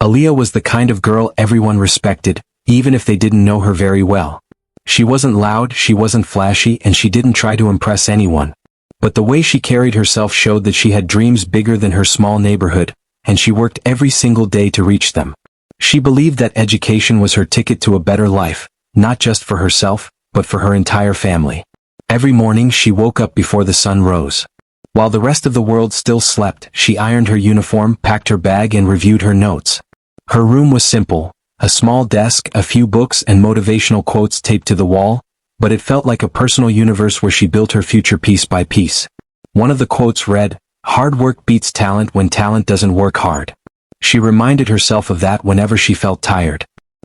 Aaliyah was the kind of girl everyone respected, even if they didn't know her very well. She wasn't loud, she wasn't flashy, and she didn't try to impress anyone. But the way she carried herself showed that she had dreams bigger than her small neighborhood, and she worked every single day to reach them. She believed that education was her ticket to a better life, not just for herself, but for her entire family. Every morning she woke up before the sun rose. While the rest of the world still slept, she ironed her uniform, packed her bag, and reviewed her notes. Her room was simple, a small desk, a few books, and motivational quotes taped to the wall, but it felt like a personal universe where she built her future piece by piece. One of the quotes read, "Hard work beats talent when talent doesn't work hard." She reminded herself of that whenever she felt tired.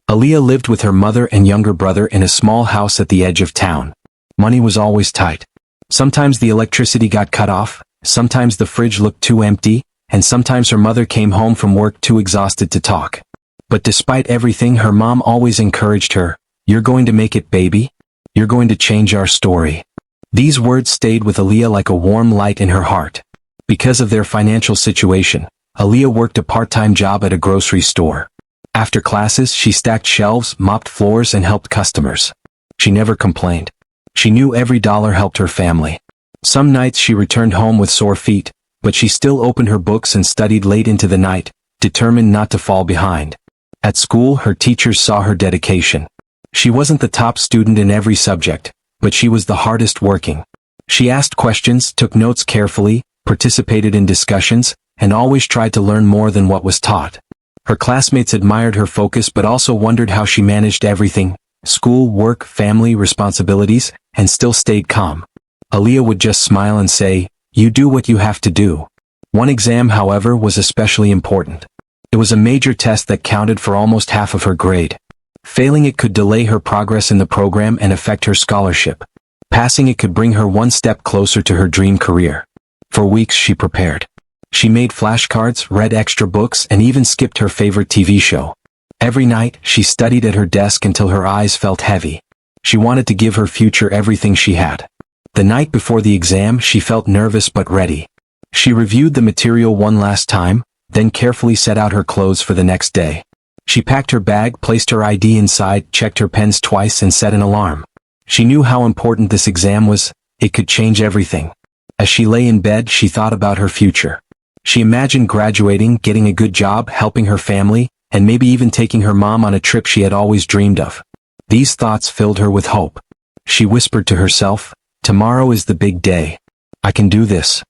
Aaliyah lived with her mother and younger brother in a small house at the edge of town. Money was always tight. Sometimes the electricity got cut off, sometimes the fridge looked too empty, and sometimes her mother came home from work too exhausted to talk. But despite everything, her mom always encouraged her, "You're going to make it, baby. You're going to change our story." These words stayed with Aaliyah like a warm light in her heart. Because of their financial situation, Aaliyah worked a part-time job at a grocery store. After classes, she stacked shelves, mopped floors, and helped customers. She never complained. She knew every dollar helped her family. Some nights she returned home with sore feet, but she still opened her books and studied late into the night, determined not to fall behind. At school, her teachers saw her dedication. She wasn't the top student in every subject, but she was the hardest working. She asked questions, took notes carefully, participated in discussions, and always tried to learn more than what was taught. Her classmates admired her focus but also wondered how she managed everything, school, work, family, responsibilities, and still stayed calm. Aaliyah would just smile and say, "You do what you have to do." One exam, however, was especially important. It was a major test that counted for almost half of her grade. Failing it could delay her progress in the program and affect her scholarship. Passing it could bring her one step closer to her dream career. For weeks she prepared. She made flashcards, read extra books, and even skipped her favorite TV show. Every night, she studied at her desk until her eyes felt heavy. She wanted to give her future everything she had. The night before the exam, she felt nervous but ready. She reviewed the material one last time, then carefully set out her clothes for the next day. She packed her bag, placed her ID inside, checked her pens twice, and set an alarm. She knew how important this exam was. It could change everything. As she lay in bed, she thought about her future. She imagined graduating, getting a good job, helping her family, and maybe even taking her mom on a trip she had always dreamed of. These thoughts filled her with hope. She whispered to herself, "Tomorrow is the big day. I can do this."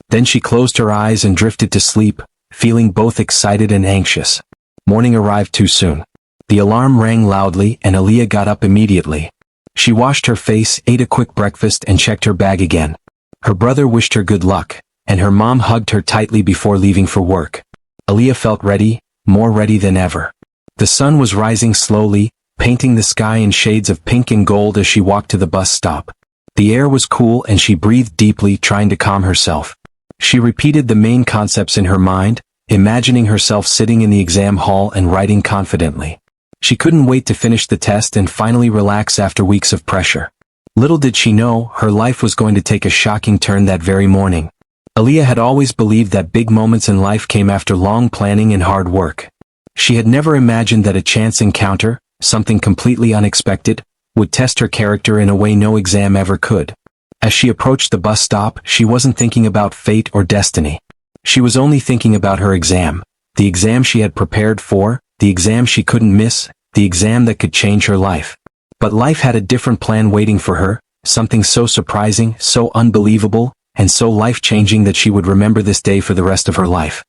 Then she closed her eyes and drifted to sleep, feeling both excited and anxious. Morning arrived too soon. The alarm rang loudly and Aaliyah got up immediately. She washed her face, ate a quick breakfast, and checked her bag again. Her brother wished her good luck, and her mom hugged her tightly before leaving for work. Aaliyah felt ready, more ready than ever. The sun was rising slowly, painting the sky in shades of pink and gold as she walked to the bus stop. The air was cool and she breathed deeply, trying to calm herself. She repeated the main concepts in her mind, imagining herself sitting in the exam hall and writing confidently. She couldn't wait to finish the test and finally relax after weeks of pressure. Little did she know, her life was going to take a shocking turn that very morning. Aaliyah had always believed that big moments in life came after long planning and hard work. She had never imagined that a chance encounter, something completely unexpected, would test her character in a way no exam ever could. As she approached the bus stop, she wasn't thinking about fate or destiny. She was only thinking about her exam, the exam she had prepared for, the exam she couldn't miss, the exam that could change her life. But life had a different plan waiting for her, something so surprising, so unbelievable, and so life-changing that she would remember this day for the rest of her life.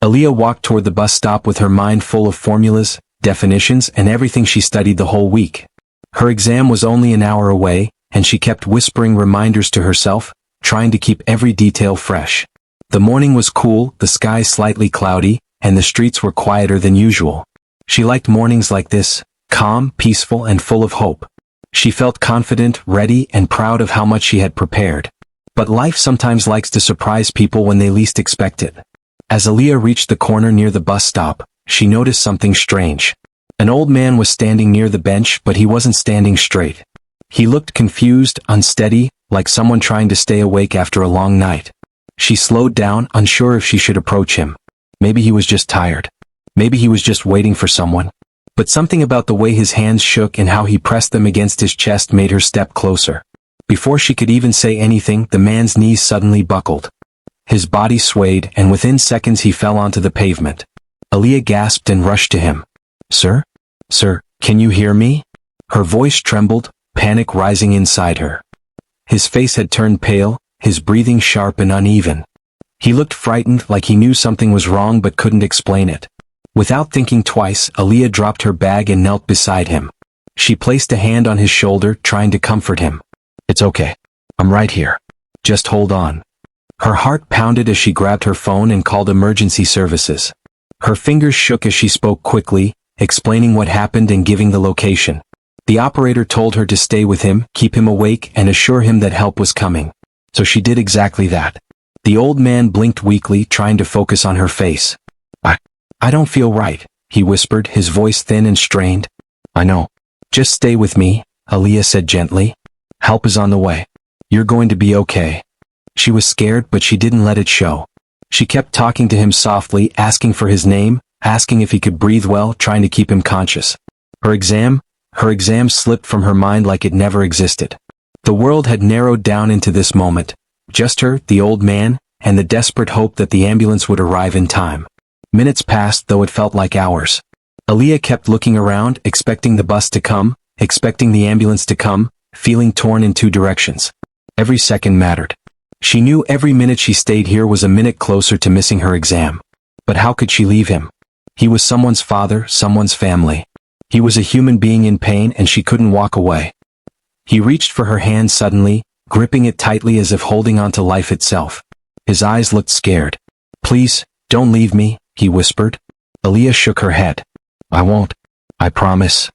Aaliyah walked toward the bus stop with her mind full of formulas, definitions, and everything she studied the whole week. Her exam was only an hour away, and she kept whispering reminders to herself, trying to keep every detail fresh. The morning was cool, the sky slightly cloudy, and the streets were quieter than usual. She liked mornings like this, calm, peaceful, and full of hope. She felt confident, ready, and proud of how much she had prepared. But life sometimes likes to surprise people when they least expect it. As Aaliyah reached the corner near the bus stop, she noticed something strange. An old man was standing near the bench, but he wasn't standing straight. He looked confused, unsteady, like someone trying to stay awake after a long night. She slowed down, unsure if she should approach him. Maybe he was just tired. Maybe he was just waiting for someone. But something about the way his hands shook and how he pressed them against his chest made her step closer. Before she could even say anything, the man's knees suddenly buckled. His body swayed, and within seconds he fell onto the pavement. Aaliyah gasped and rushed to him. Sir? Sir, can you hear me? Her voice trembled, panic rising inside her. His face had turned pale, his breathing sharp and uneven. He looked frightened, like he knew something was wrong but couldn't explain it. Without thinking twice, Aaliyah dropped her bag and knelt beside him. She placed a hand on his shoulder, trying to comfort him. It's okay. I'm right here. Just hold on. Her heart pounded as she grabbed her phone and called emergency services. Her fingers shook as she spoke quickly, explaining what happened and giving the location. The operator told her to stay with him, keep him awake, and assure him that help was coming. So she did exactly that. The old man blinked weakly, trying to focus on her face. I don't feel right, he whispered, his voice thin and strained. I know. Just stay with me, Aaliyah said gently. Help is on the way. You're going to be okay. She was scared, but she didn't let it show. She kept talking to him softly, asking for his name, asking if he could breathe well, trying to keep him conscious. Her exam slipped from her mind like it never existed. The world had narrowed down into this moment. Just her, the old man, and the desperate hope that the ambulance would arrive in time. Minutes passed, though it felt like hours. Aaliyah kept looking around, expecting the bus to come, expecting the ambulance to come, feeling torn in two directions. Every second mattered. She knew every minute she stayed here was a minute closer to missing her exam. But how could she leave him? He was someone's father, someone's family. He was a human being in pain, and she couldn't walk away. He reached for her hand suddenly, gripping it tightly as if holding on to life itself. His eyes looked scared. Please, don't leave me, he whispered. Aaliyah shook her head. I won't. I promise.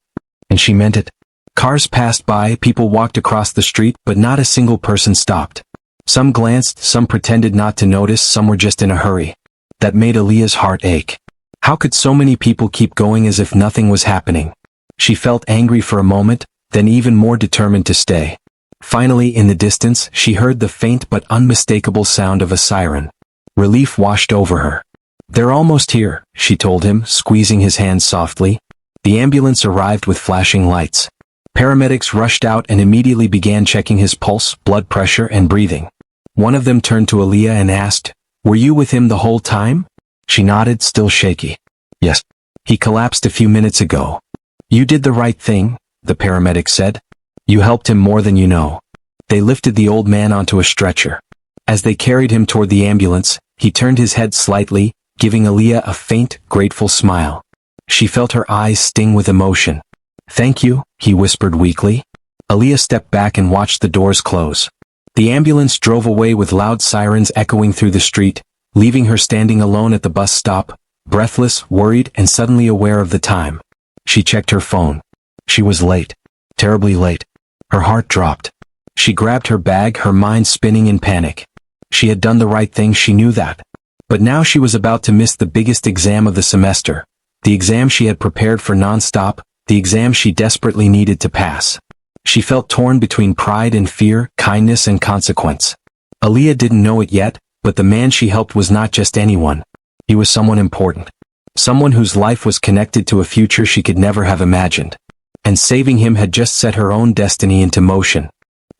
And she meant it. Cars passed by, people walked across the street, but not a single person stopped. Some glanced, some pretended not to notice, some were just in a hurry. That made Aaliyah's heart ache. How could so many people keep going as if nothing was happening? She felt angry for a moment, then even more determined to stay. Finally, in the distance, she heard the faint but unmistakable sound of a siren. Relief washed over her. They're almost here, she told him, squeezing his hand softly. The ambulance arrived with flashing lights. Paramedics rushed out and immediately began checking his pulse, blood pressure, and breathing. One of them turned to Aaliyah and asked, "Were you with him the whole time?" She nodded, still shaky. "Yes. He collapsed a few minutes ago." "You did the right thing," the paramedic said. "You helped him more than you know." They lifted the old man onto a stretcher. As they carried him toward the ambulance, he turned his head slightly, giving Aaliyah a faint, grateful smile. She felt her eyes sting with emotion. "Thank you," he whispered weakly. Aaliyah stepped back and watched the doors close. The ambulance drove away with loud sirens echoing through the street, leaving her standing alone at the bus stop, breathless, worried, and suddenly aware of the time. She checked her phone. She was late. Terribly late. Her heart dropped. She grabbed her bag, her mind spinning in panic. She had done the right thing, she knew that. But now she was about to miss the biggest exam of the semester. The exam she had prepared for non-stop, the exam she desperately needed to pass. She felt torn between pride and fear, kindness and consequence. Aaliyah didn't know it yet, but the man she helped was not just anyone. He was someone important. Someone whose life was connected to a future she could never have imagined. And saving him had just set her own destiny into motion.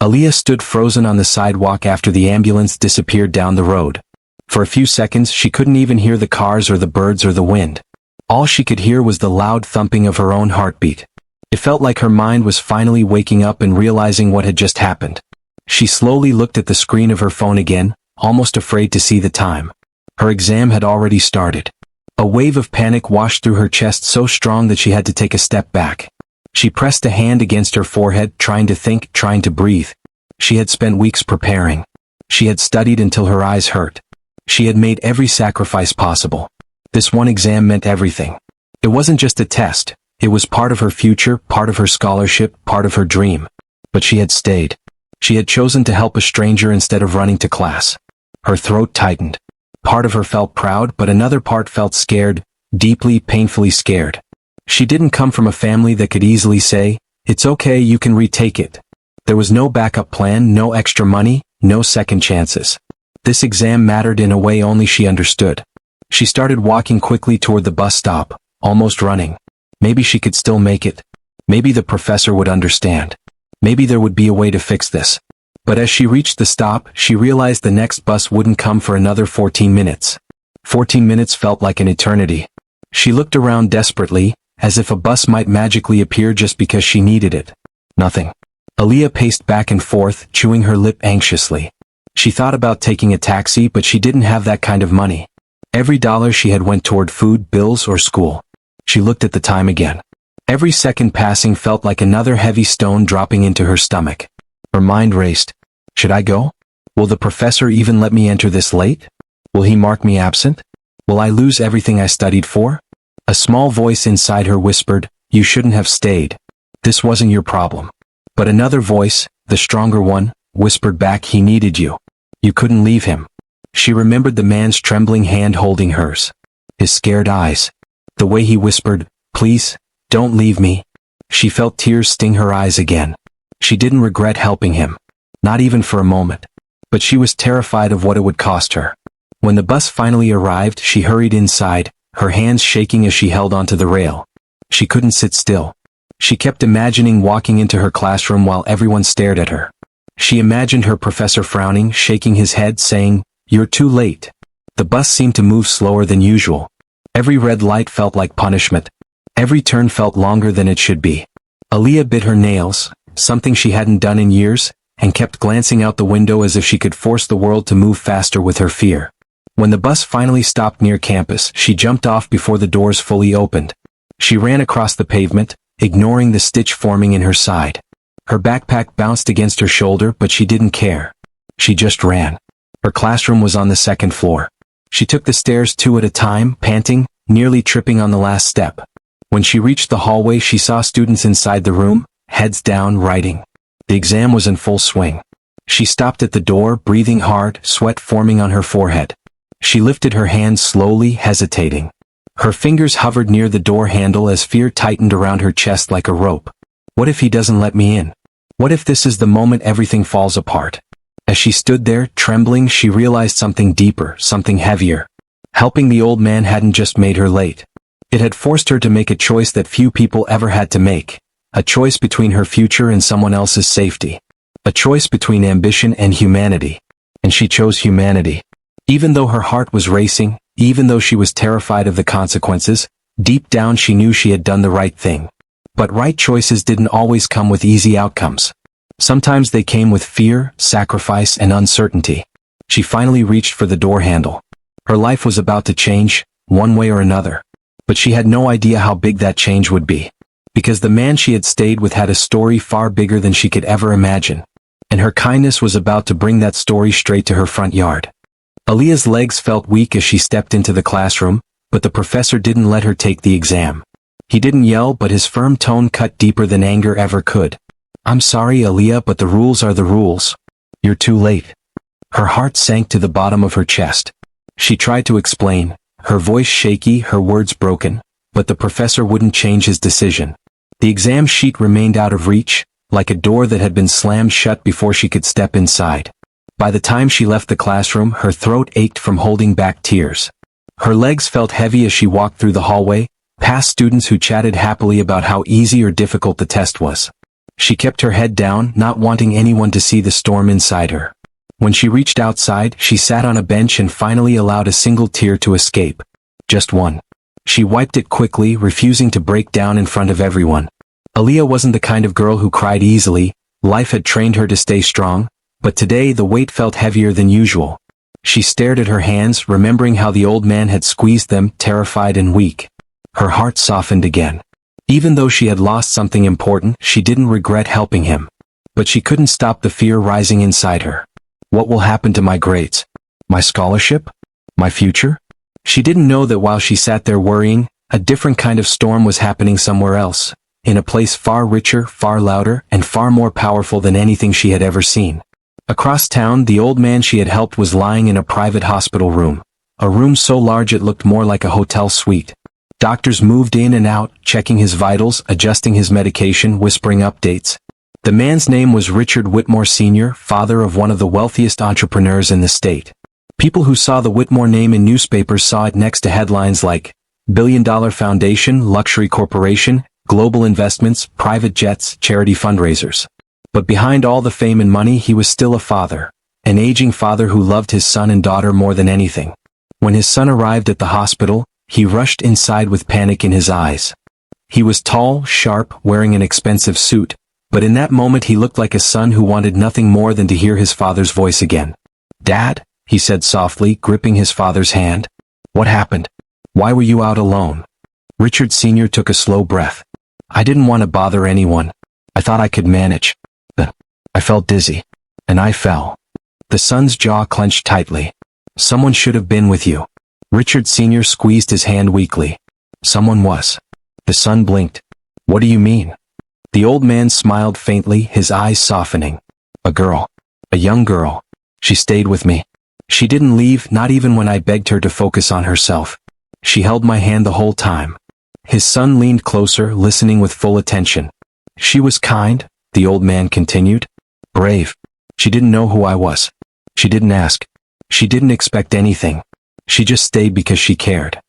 Aaliyah stood frozen on the sidewalk after the ambulance disappeared down the road. For a few seconds she couldn't even hear the cars or the birds or the wind. All she could hear was the loud thumping of her own heartbeat. It felt like her mind was finally waking up and realizing what had just happened. She slowly looked at the screen of her phone again, almost afraid to see the time. Her exam had already started. A wave of panic washed through her chest so strong that she had to take a step back. She pressed a hand against her forehead, trying to think, trying to breathe. She had spent weeks preparing. She had studied until her eyes hurt. She had made every sacrifice possible. This one exam meant everything. It wasn't just a test. It was part of her future, part of her scholarship, part of her dream. But she had stayed. She had chosen to help a stranger instead of running to class. Her throat tightened. Part of her felt proud, but another part felt scared, deeply, painfully scared. She didn't come from a family that could easily say, "It's okay, you can retake it." There was no backup plan, no extra money, no second chances. This exam mattered in a way only she understood. She started walking quickly toward the bus stop, almost running. Maybe she could still make it. Maybe the professor would understand. Maybe there would be a way to fix this. But as she reached the stop, she realized the next bus wouldn't come for another 14 minutes. 14 minutes felt like an eternity. She looked around desperately, as if a bus might magically appear just because she needed it. Nothing. Aaliyah paced back and forth, chewing her lip anxiously. She thought about taking a taxi, but she didn't have that kind of money. Every dollar she had went toward food, bills, or school. She looked at the time again. Every second passing felt like another heavy stone dropping into her stomach. Her mind raced. Should I go? Will the professor even let me enter this late? Will he mark me absent? Will I lose everything I studied for? A small voice inside her whispered, "You shouldn't have stayed. This wasn't your problem." But another voice, the stronger one, whispered back, "He needed you. You couldn't leave him." She remembered the man's trembling hand holding hers. His scared eyes. The way he whispered, "Please, don't leave me." She felt tears sting her eyes again. She didn't regret helping him. Not even for a moment. But she was terrified of what it would cost her. When the bus finally arrived, she hurried inside, her hands shaking as she held onto the rail. She couldn't sit still. She kept imagining walking into her classroom while everyone stared at her. She imagined her professor frowning, shaking his head, saying, "You're too late." The bus seemed to move slower than usual. Every red light felt like punishment. Every turn felt longer than it should be. Aaliyah bit her nails, something she hadn't done in years, and kept glancing out the window as if she could force the world to move faster with her fear. When the bus finally stopped near campus, she jumped off before the doors fully opened. She ran across the pavement, ignoring the stitch forming in her side. Her backpack bounced against her shoulder, but she didn't care. She just ran. Her classroom was on the second floor. She took the stairs two at a time, panting, nearly tripping on the last step. When she reached the hallway, she saw students inside the room, heads down, writing. The exam was in full swing. She stopped at the door, breathing hard, sweat forming on her forehead. She lifted her hands slowly, hesitating. Her fingers hovered near the door handle as fear tightened around her chest like a rope. What if he doesn't let me in? What if this is the moment everything falls apart? As she stood there, trembling, she realized something deeper, something heavier. Helping the old man hadn't just made her late. It had forced her to make a choice that few people ever had to make. A choice between her future and someone else's safety. A choice between ambition and humanity. And she chose humanity. Even though her heart was racing, even though she was terrified of the consequences, deep down she knew she had done the right thing. But right choices didn't always come with easy outcomes. Sometimes they came with fear, sacrifice, and uncertainty. She finally reached for the door handle. Her life was about to change, one way or another. But she had no idea how big that change would be. Because the man she had stayed with had a story far bigger than she could ever imagine. And her kindness was about to bring that story straight to her front yard. Aaliyah's legs felt weak as she stepped into the classroom, but the professor didn't let her take the exam. He didn't yell, but his firm tone cut deeper than anger ever could. "I'm sorry, Aaliyah, but the rules are the rules. You're too late." Her heart sank to the bottom of her chest. She tried to explain, her voice shaky, her words broken, but the professor wouldn't change his decision. The exam sheet remained out of reach, like a door that had been slammed shut before she could step inside. By the time she left the classroom, her throat ached from holding back tears. Her legs felt heavy as she walked through the hallway, past students who chatted happily about how easy or difficult the test was. She kept her head down, not wanting anyone to see the storm inside her. When she reached outside, she sat on a bench and finally allowed a single tear to escape. Just one. She wiped it quickly, refusing to break down in front of everyone. Aaliyah wasn't the kind of girl who cried easily. Life had trained her to stay strong. But today the weight felt heavier than usual. She stared at her hands, remembering how the old man had squeezed them, terrified and weak. Her heart softened again. Even though she had lost something important, she didn't regret helping him. But she couldn't stop the fear rising inside her. What will happen to my grades? My scholarship? My future? She didn't know that while she sat there worrying, a different kind of storm was happening somewhere else, in a place far richer, far louder, and far more powerful than anything she had ever seen. Across town, the old man she had helped was lying in a private hospital room. A room so large it looked more like a hotel suite. Doctors moved in and out, checking his vitals, adjusting his medication, whispering updates. The man's name was Richard Whitmore Sr., father of one of the wealthiest entrepreneurs in the state. People who saw the Whitmore name in newspapers saw it next to headlines like Billion-Dollar Foundation, Luxury Corporation, Global Investments, Private Jets, Charity Fundraisers. But behind all the fame and money, he was still a father. An aging father who loved his son and daughter more than anything. When his son arrived at the hospital, he rushed inside with panic in his eyes. He was tall, sharp, wearing an expensive suit, but in that moment he looked like a son who wanted nothing more than to hear his father's voice again. "Dad," he said softly, gripping his father's hand. "What happened? Why were you out alone?" Richard Sr. took a slow breath. "I didn't want to bother anyone. I thought I could manage. But I felt dizzy. And I fell." The son's jaw clenched tightly. "Someone should have been with you." Richard Sr. squeezed his hand weakly. "Someone was." The son blinked. "What do you mean?" The old man smiled faintly, his eyes softening. "A girl. A young girl. She stayed with me. She didn't leave, not even when I begged her to focus on herself. She held my hand the whole time." His son leaned closer, listening with full attention. "She was kind," the old man continued. "Brave. She didn't know who I was. She didn't ask. She didn't expect anything. She just stayed because she cared."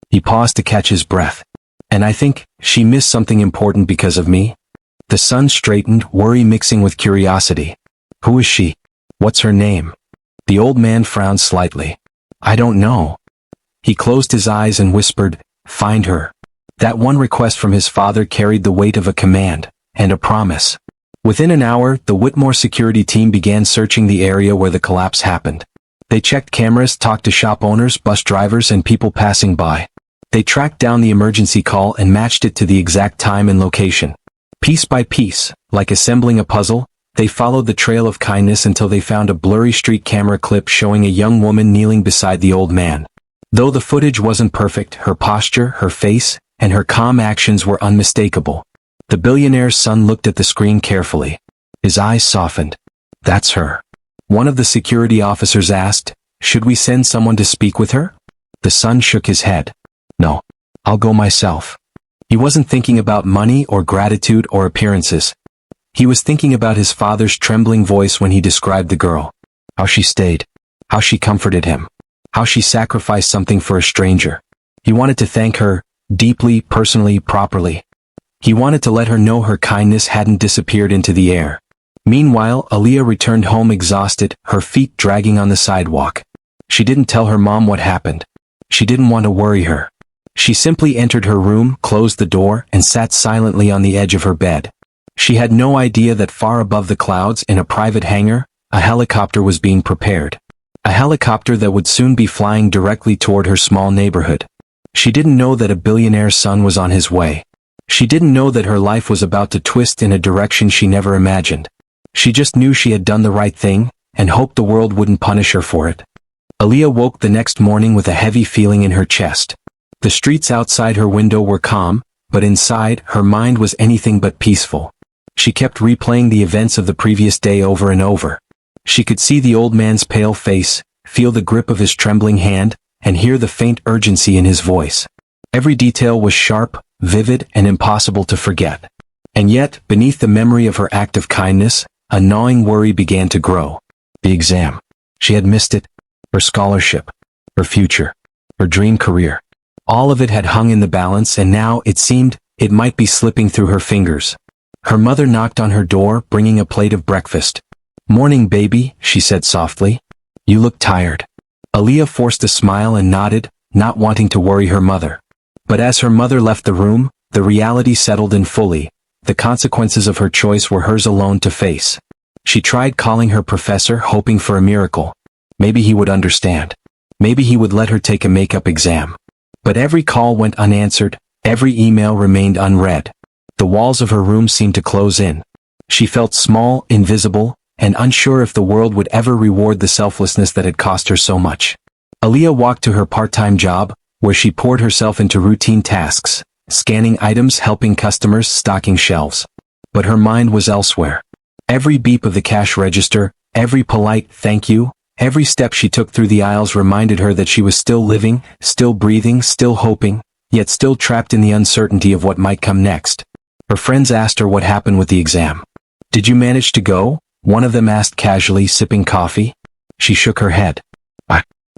He paused to catch his breath. "And I think she missed something important because of me." The son straightened, worry mixing with curiosity. "Who is she? What's her name?" The old man frowned slightly. "I don't know." He closed his eyes and whispered, "Find her." That one request from his father carried the weight of a command, and a promise. Within an hour, the Whitmore security team began searching the area where the collapse happened. They checked cameras, talked to shop owners, bus drivers, and people passing by. They tracked down the emergency call and matched it to the exact time and location. Piece by piece, like assembling a puzzle, they followed the trail of kindness until they found a blurry street camera clip showing a young woman kneeling beside the old man. Though the footage wasn't perfect, her posture, her face, and her calm actions were unmistakable. The billionaire's son looked at the screen carefully. His eyes softened. "That's her." One of the security officers asked, "Should we send someone to speak with her?" The son shook his head. "No. I'll go myself." He wasn't thinking about money or gratitude or appearances. He was thinking about his father's trembling voice when he described the girl. How she stayed. How she comforted him. How she sacrificed something for a stranger. He wanted to thank her, deeply, personally, properly. He wanted to let her know her kindness hadn't disappeared into the air. Meanwhile, Aaliyah returned home exhausted, her feet dragging on the sidewalk. She didn't tell her mom what happened. She didn't want to worry her. She simply entered her room, closed the door, and sat silently on the edge of her bed. She had no idea that far above the clouds, in a private hangar, a helicopter was being prepared. A helicopter that would soon be flying directly toward her small neighborhood. She didn't know that a billionaire's son was on his way. She didn't know that her life was about to twist in a direction she never imagined. She just knew she had done the right thing, and hoped the world wouldn't punish her for it. Aaliyah woke the next morning with a heavy feeling in her chest. The streets outside her window were calm, but inside, her mind was anything but peaceful. She kept replaying the events of the previous day over and over. She could see the old man's pale face, feel the grip of his trembling hand, and hear the faint urgency in his voice. Every detail was sharp, vivid, and impossible to forget. And yet, beneath the memory of her act of kindness, a gnawing worry began to grow. The exam. She had missed it. Her scholarship. Her future. Her dream career. All of it had hung in the balance, and now, it seemed, it might be slipping through her fingers. Her mother knocked on her door, bringing a plate of breakfast. "Morning, baby," she said softly. "You look tired." Aaliyah forced a smile and nodded, not wanting to worry her mother. But as her mother left the room, the reality settled in fully. The consequences of her choice were hers alone to face. She tried calling her professor, hoping for a miracle. Maybe he would understand. Maybe he would let her take a makeup exam. But every call went unanswered, every email remained unread. The walls of her room seemed to close in. She felt small, invisible, and unsure if the world would ever reward the selflessness that had cost her so much. Aaliyah walked to her part-time job, where she poured herself into routine tasks, scanning items, helping customers, stocking shelves. But her mind was elsewhere. Every beep of the cash register, every polite thank you, every step she took through the aisles reminded her that she was still living, still breathing, still hoping, yet still trapped in the uncertainty of what might come next. Her friends asked her what happened with the exam. "Did you manage to go?" one of them asked casually, sipping coffee. She shook her head.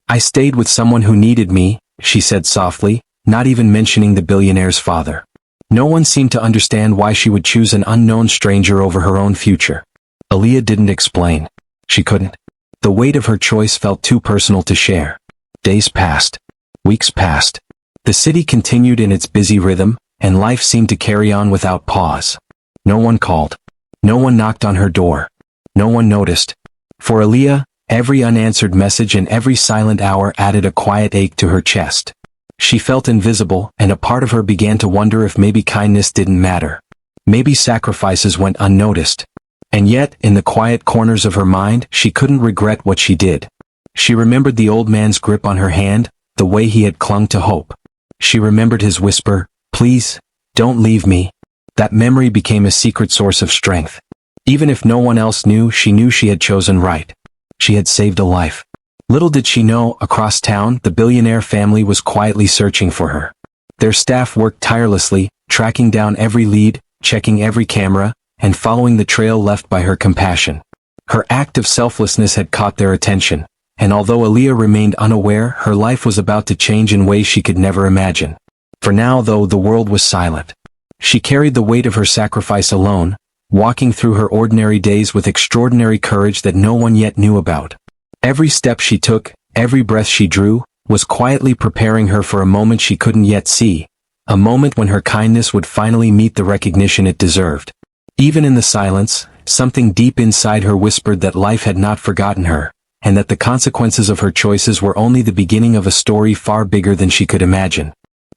I stayed with someone who needed me, she said softly, not even mentioning the billionaire's father. No one seemed to understand why she would choose an unknown stranger over her own future. Aaliyah didn't explain. She couldn't. The weight of her choice felt too personal to share. Days passed. Weeks passed. The city continued in its busy rhythm, and life seemed to carry on without pause. No one called. No one knocked on her door. No one noticed. For Aaliyah, every unanswered message and every silent hour added a quiet ache to her chest. She felt invisible, and a part of her began to wonder if maybe kindness didn't matter. Maybe sacrifices went unnoticed. And yet, in the quiet corners of her mind, she couldn't regret what she did. She remembered the old man's grip on her hand, the way he had clung to hope. She remembered his whisper, "Please, don't leave me." That memory became a secret source of strength. Even if no one else knew, she knew she had chosen right. She had saved a life. Little did she know, across town, the billionaire family was quietly searching for her. Their staff worked tirelessly, tracking down every lead, checking every camera, and following the trail left by her compassion. Her act of selflessness had caught their attention, and although Aaliyah remained unaware, her life was about to change in ways she could never imagine. For now, though, the world was silent. She carried the weight of her sacrifice alone, walking through her ordinary days with extraordinary courage that no one yet knew about. Every step she took, every breath she drew, was quietly preparing her for a moment she couldn't yet see, a moment when her kindness would finally meet the recognition it deserved. Even in the silence, something deep inside her whispered that life had not forgotten her, and that the consequences of her choices were only the beginning of a story far bigger than she could imagine.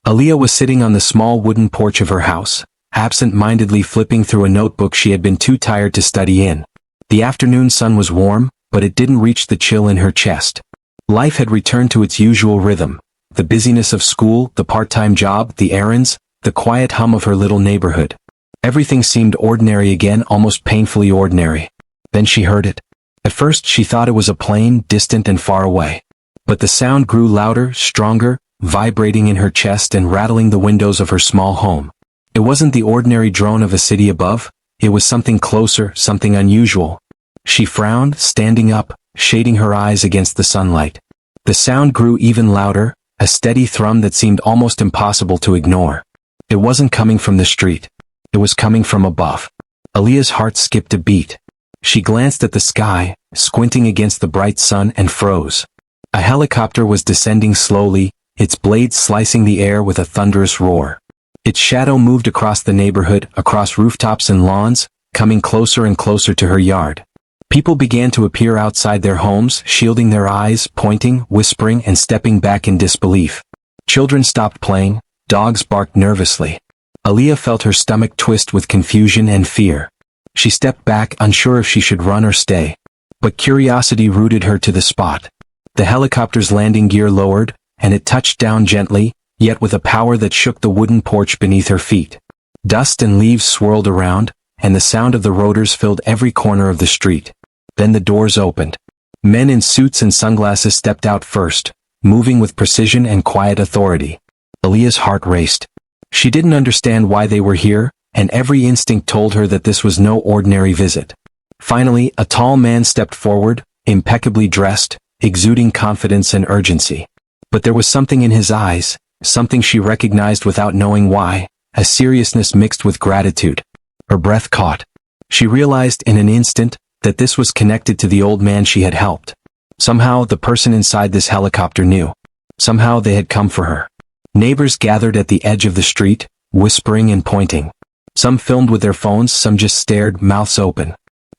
Aaliyah was sitting on the small wooden porch of her house, absent-mindedly flipping through a notebook she had been too tired to study in. The afternoon sun was warm, but it didn't reach the chill in her chest. Life had returned to its usual rhythm. The busyness of school, the part-time job, the errands, the quiet hum of her little neighborhood. Everything seemed ordinary again, almost painfully ordinary. Then she heard it. At first she thought it was a plane, distant and far away. But the sound grew louder, stronger, vibrating in her chest and rattling the windows of her small home. It wasn't the ordinary drone of a city above, it was something closer, something unusual. She frowned, standing up, shading her eyes against the sunlight. The sound grew even louder, a steady thrum that seemed almost impossible to ignore. It wasn't coming from the street. It was coming from above. Aaliyah's heart skipped a beat. She glanced at the sky, squinting against the bright sun, and froze. A helicopter was descending slowly, its blades slicing the air with a thunderous roar. Its shadow moved across the neighborhood, across rooftops and lawns, coming closer and closer to her yard. People began to appear outside their homes, shielding their eyes, pointing, whispering, and stepping back in disbelief. Children stopped playing, dogs barked nervously. Aaliyah felt her stomach twist with confusion and fear. She stepped back, unsure if she should run or stay. But curiosity rooted her to the spot. The helicopter's landing gear lowered, and it touched down gently, yet with a power that shook the wooden porch beneath her feet. Dust and leaves swirled around, and the sound of the rotors filled every corner of the street. Then the doors opened. Men in suits and sunglasses stepped out first, moving with precision and quiet authority. Aaliyah's heart raced. She didn't understand why they were here, and every instinct told her that this was no ordinary visit. Finally, a tall man stepped forward, impeccably dressed, exuding confidence and urgency. But there was something in his eyes, something she recognized without knowing why, a seriousness mixed with gratitude. Her breath caught. She realized in an instant that this was connected to the old man she had helped. Somehow the person inside this helicopter knew. Somehow they had come for her. Neighbors gathered at the edge of the street, whispering and pointing. Some filmed with their phones, some just stared, mouths open.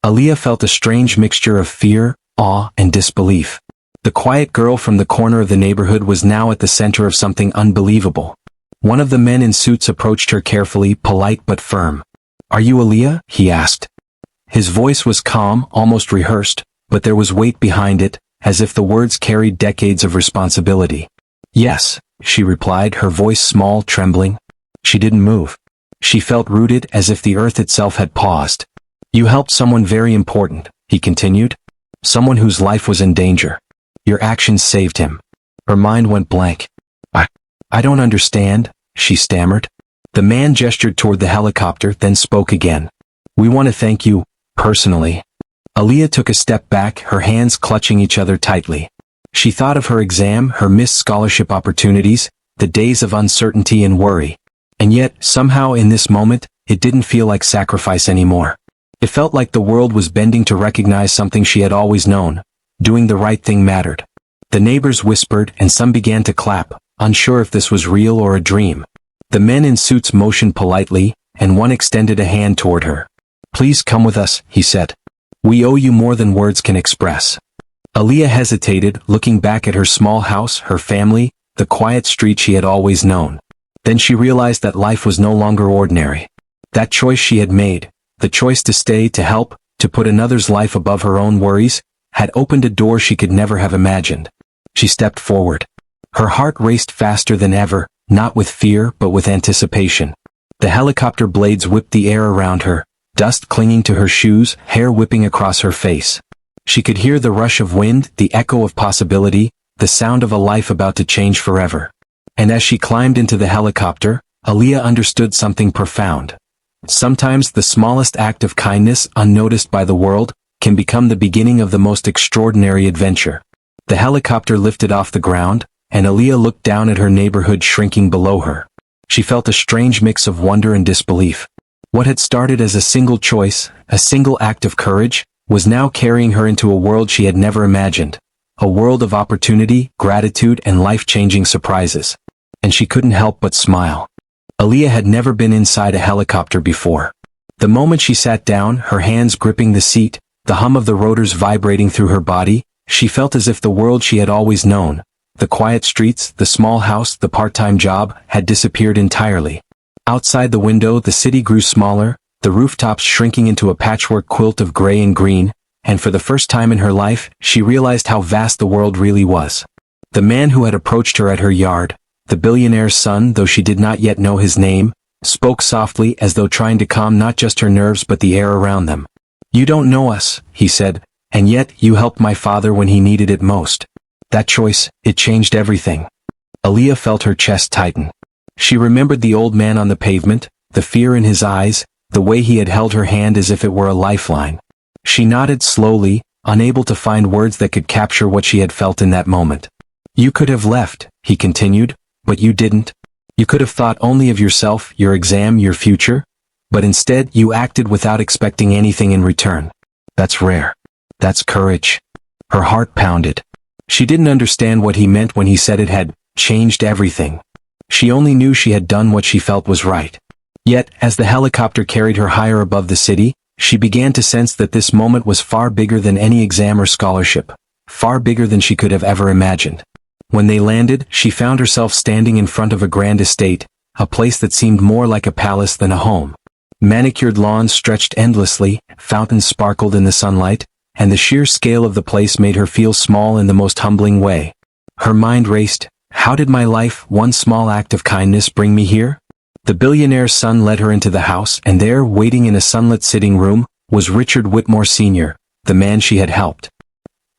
Aaliyah felt a strange mixture of fear, awe, and disbelief. The quiet girl from the corner of the neighborhood was now at the center of something unbelievable. One of the men in suits approached her carefully, polite but firm. "Are you Aaliyah?" he asked. His voice was calm, almost rehearsed, but there was weight behind it, as if the words carried decades of responsibility. "Yes," she replied, her voice small, trembling. She didn't move. She felt rooted, as if the earth itself had paused. "You helped someone very important," he continued. "Someone whose life was in danger. Your actions saved him." Her mind went blank. I don't understand," she stammered. The man gestured toward the helicopter, then spoke again. "We want to thank you, personally." Aaliyah took a step back, her hands clutching each other tightly. She thought of her exam, her missed scholarship opportunities, the days of uncertainty and worry. And yet, somehow in this moment, it didn't feel like sacrifice anymore. It felt like the world was bending to recognize something she had always known. Doing the right thing mattered. The neighbors whispered and some began to clap, unsure if this was real or a dream. The men in suits motioned politely, and one extended a hand toward her. "Please come with us," he said. "We owe you more than words can express." Aaliyah hesitated, looking back at her small house, her family, the quiet street she had always known. Then she realized that life was no longer ordinary. That choice she had made, the choice to stay, to help, to put another's life above her own worries, had opened a door she could never have imagined. She stepped forward. Her heart raced faster than ever, not with fear but with anticipation. The helicopter blades whipped the air around her, dust clinging to her shoes, hair whipping across her face. She could hear the rush of wind, the echo of possibility, the sound of a life about to change forever. And as she climbed into the helicopter, Aaliyah understood something profound. Sometimes the smallest act of kindness, unnoticed by the world, can become the beginning of the most extraordinary adventure. The helicopter lifted off the ground, and Aaliyah looked down at her neighborhood shrinking below her. She felt a strange mix of wonder and disbelief. What had started as a single choice, a single act of courage, was now carrying her into a world she had never imagined. A world of opportunity, gratitude, and life-changing surprises. And she couldn't help but smile. Aaliyah had never been inside a helicopter before. The moment she sat down, her hands gripping the seat, the hum of the rotors vibrating through her body, she felt as if the world she had always known, the quiet streets, the small house, the part-time job, had disappeared entirely. Outside the window, the city grew smaller, the rooftops shrinking into a patchwork quilt of gray and green, and for the first time in her life, she realized how vast the world really was. The man who had approached her at her yard, the billionaire's son, though she did not yet know his name, spoke softly as though trying to calm not just her nerves but the air around them. "You don't know us," he said, "and yet you helped my father when he needed it most." That choice, it changed everything. Aaliyah felt her chest tighten. She remembered the old man on the pavement, the fear in his eyes, the way he had held her hand as if it were a lifeline. She nodded slowly, unable to find words that could capture what she had felt in that moment. "You could have left," he continued, "but you didn't. You could have thought only of yourself, your exam, your future, but instead you acted without expecting anything in return. That's rare. That's courage." Her heart pounded. She didn't understand what he meant when he said it had changed everything. She only knew she had done what she felt was right. Yet, as the helicopter carried her higher above the city, she began to sense that this moment was far bigger than any exam or scholarship, far bigger than she could have ever imagined. When they landed, she found herself standing in front of a grand estate, a place that seemed more like a palace than a home. Manicured lawns stretched endlessly, fountains sparkled in the sunlight, and the sheer scale of the place made her feel small in the most humbling way. Her mind raced. How did my life, one small act of kindness, bring me here? The billionaire's son led her into the house, and there, waiting in a sunlit sitting room, was Richard Whitmore Sr., the man she had helped.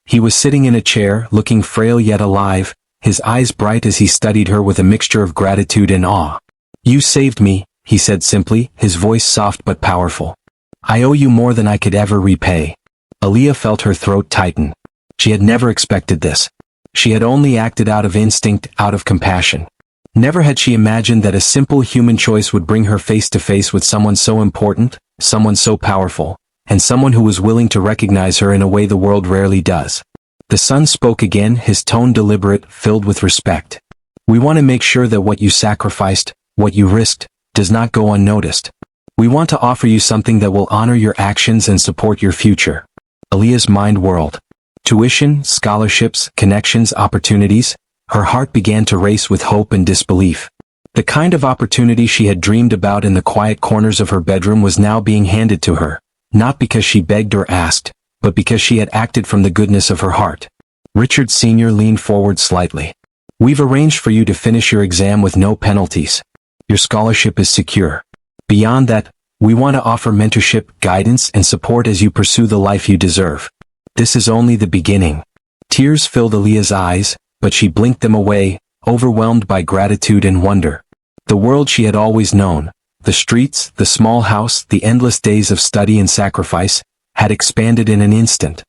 He was sitting in a chair, looking frail yet alive, his eyes bright as he studied her with a mixture of gratitude and awe. "You saved me," he said simply, his voice soft but powerful. "I owe you more than I could ever repay." Aaliyah felt her throat tighten. She had never expected this. She had only acted out of instinct, out of compassion. Never had she imagined that a simple human choice would bring her face to face with someone so important, someone so powerful, and someone who was willing to recognize her in a way the world rarely does. The son spoke again, his tone deliberate, filled with respect. "We want to make sure that what you sacrificed, what you risked, does not go unnoticed. We want to offer you something that will honor your actions and support your future." Aaliyah's mind whirled. Tuition, scholarships, connections, opportunities. Her heart began to race with hope and disbelief. The kind of opportunity she had dreamed about in the quiet corners of her bedroom was now being handed to her, not because she begged or asked, but because she had acted from the goodness of her heart. Richard Sr. leaned forward slightly. "We've arranged for you to finish your exam with no penalties. Your scholarship is secure. Beyond that, we want to offer mentorship, guidance, and support as you pursue the life you deserve. This is only the beginning." Tears filled Aaliyah's eyes, but she blinked them away, overwhelmed by gratitude and wonder. The world she had always known, the streets, the small house, the endless days of study and sacrifice, had expanded in an instant.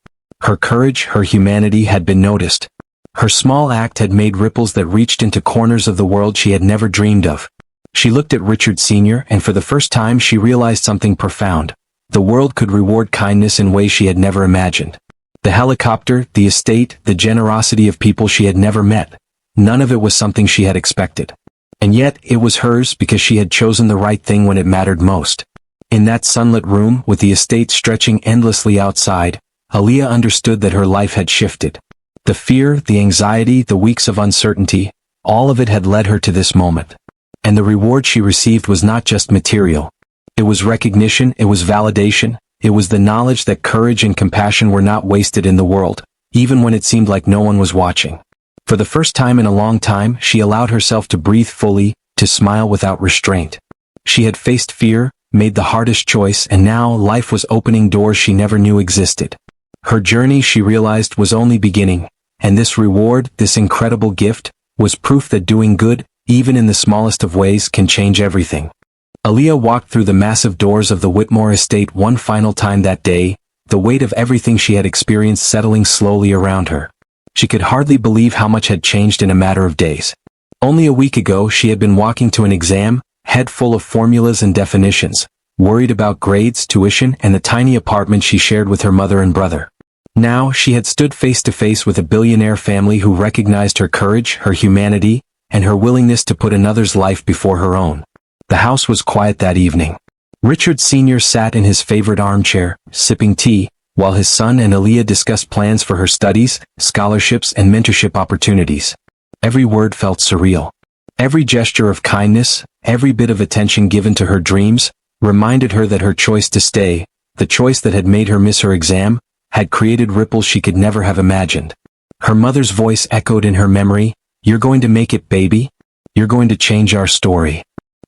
Her courage, her humanity had been noticed. Her small act had made ripples that reached into corners of the world she had never dreamed of. She looked at Richard Sr., and for the first time she realized something profound. The world could reward kindness in ways she had never imagined. The helicopter, the estate, the generosity of people she had never met. None of it was something she had expected. And yet, it was hers because she had chosen the right thing when it mattered most. In that sunlit room, with the estate stretching endlessly outside, Aaliyah understood that her life had shifted. The fear, the anxiety, the weeks of uncertainty, all of it had led her to this moment. And the reward she received was not just material. It was recognition, it was validation, it was the knowledge that courage and compassion were not wasted in the world, even when it seemed like no one was watching. For the first time in a long time, she allowed herself to breathe fully, to smile without restraint. She had faced fear, made the hardest choice, and now life was opening doors she never knew existed. Her journey, she realized, was only beginning, and this reward, this incredible gift, was proof that doing good, even in the smallest of ways, can change everything. Aaliyah walked through the massive doors of the Whitmore estate one final time that day, the weight of everything she had experienced settling slowly around her. She could hardly believe how much had changed in a matter of days. Only a week ago she had been walking to an exam, head full of formulas and definitions, worried about grades, tuition, and the tiny apartment she shared with her mother and brother. Now she had stood face to face with a billionaire family who recognized her courage, her humanity, and her willingness to put another's life before her own. The house was quiet that evening. Richard Sr. sat in his favorite armchair, sipping tea, while his son and Aaliyah discussed plans for her studies, scholarships, and mentorship opportunities. Every word felt surreal. Every gesture of kindness, every bit of attention given to her dreams, reminded her that her choice to stay, the choice that had made her miss her exam, had created ripples she could never have imagined. Her mother's voice echoed in her memory, "You're going to make it, baby. You're going to change our story."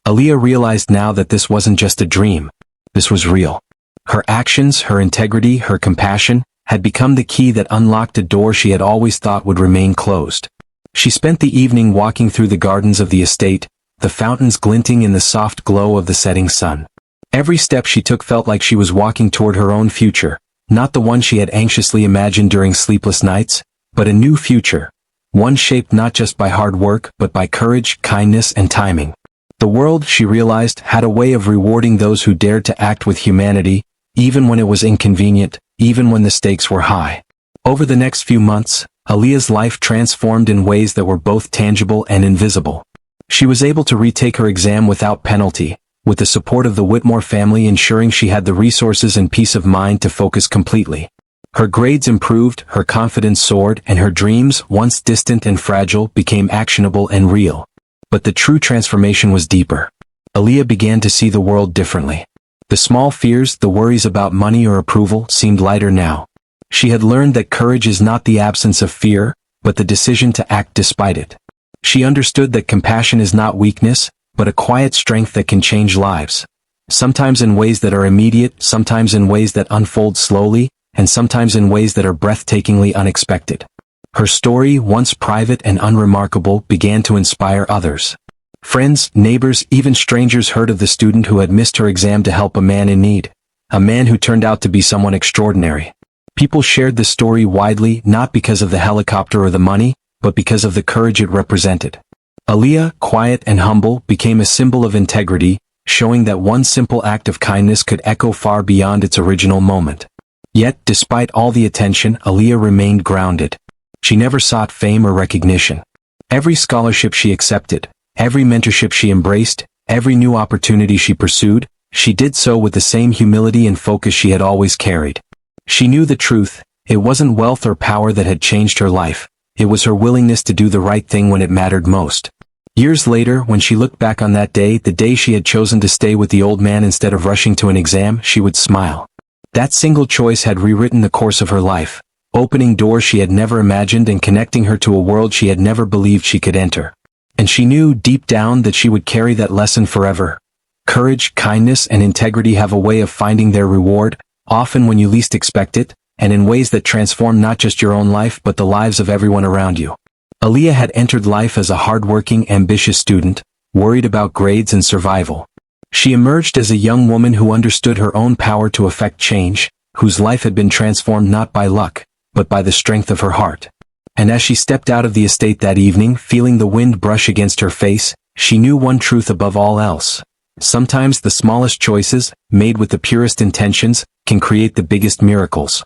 Aaliyah realized now that this wasn't just a dream. This was real. Her actions, her integrity, her compassion, had become the key that unlocked a door she had always thought would remain closed. She spent the evening walking through the gardens of the estate, the fountains glinting in the soft glow of the setting sun. Every step she took felt like she was walking toward her own future, not the one she had anxiously imagined during sleepless nights, but a new future, one shaped not just by hard work but by courage, kindness, and timing. The world, she realized, had a way of rewarding those who dared to act with humanity, even when it was inconvenient, even when the stakes were high. Over the next few months, Aaliyah's life transformed in ways that were both tangible and invisible. She was able to retake her exam without penalty, with the support of the Whitmore family ensuring she had the resources and peace of mind to focus completely. Her grades improved, her confidence soared, and her dreams, once distant and fragile, became actionable and real. But the true transformation was deeper. Aaliyah began to see the world differently. The small fears, the worries about money or approval, seemed lighter now. She had learned that courage is not the absence of fear, but the decision to act despite it. She understood that compassion is not weakness, but a quiet strength that can change lives. Sometimes in ways that are immediate, sometimes in ways that unfold slowly, and sometimes in ways that are breathtakingly unexpected. Her story, once private and unremarkable, began to inspire others. Friends, neighbors, even strangers heard of the student who had missed her exam to help a man in need. A man who turned out to be someone extraordinary. People shared the story widely, not because of the helicopter or the money, but because of the courage it represented. Aaliyah, quiet and humble, became a symbol of integrity, showing that one simple act of kindness could echo far beyond its original moment. Yet, despite all the attention, Aaliyah remained grounded. She never sought fame or recognition. Every scholarship she accepted, every mentorship she embraced, every new opportunity she pursued, she did so with the same humility and focus she had always carried. She knew the truth. It wasn't wealth or power that had changed her life. It was her willingness to do the right thing when it mattered most. Years later, when she looked back on that day, the day she had chosen to stay with the old man instead of rushing to an exam, she would smile. That single choice had rewritten the course of her life, opening doors she had never imagined and connecting her to a world she had never believed she could enter. And she knew deep down that she would carry that lesson forever. Courage, kindness, and integrity have a way of finding their reward, often when you least expect it, and in ways that transform not just your own life but the lives of everyone around you. Aaliyah had entered life as a hardworking, ambitious student, worried about grades and survival. She emerged as a young woman who understood her own power to affect change, whose life had been transformed not by luck, but by the strength of her heart. And as she stepped out of the estate that evening, feeling the wind brush against her face, she knew one truth above all else. Sometimes the smallest choices, made with the purest intentions, can create the biggest miracles.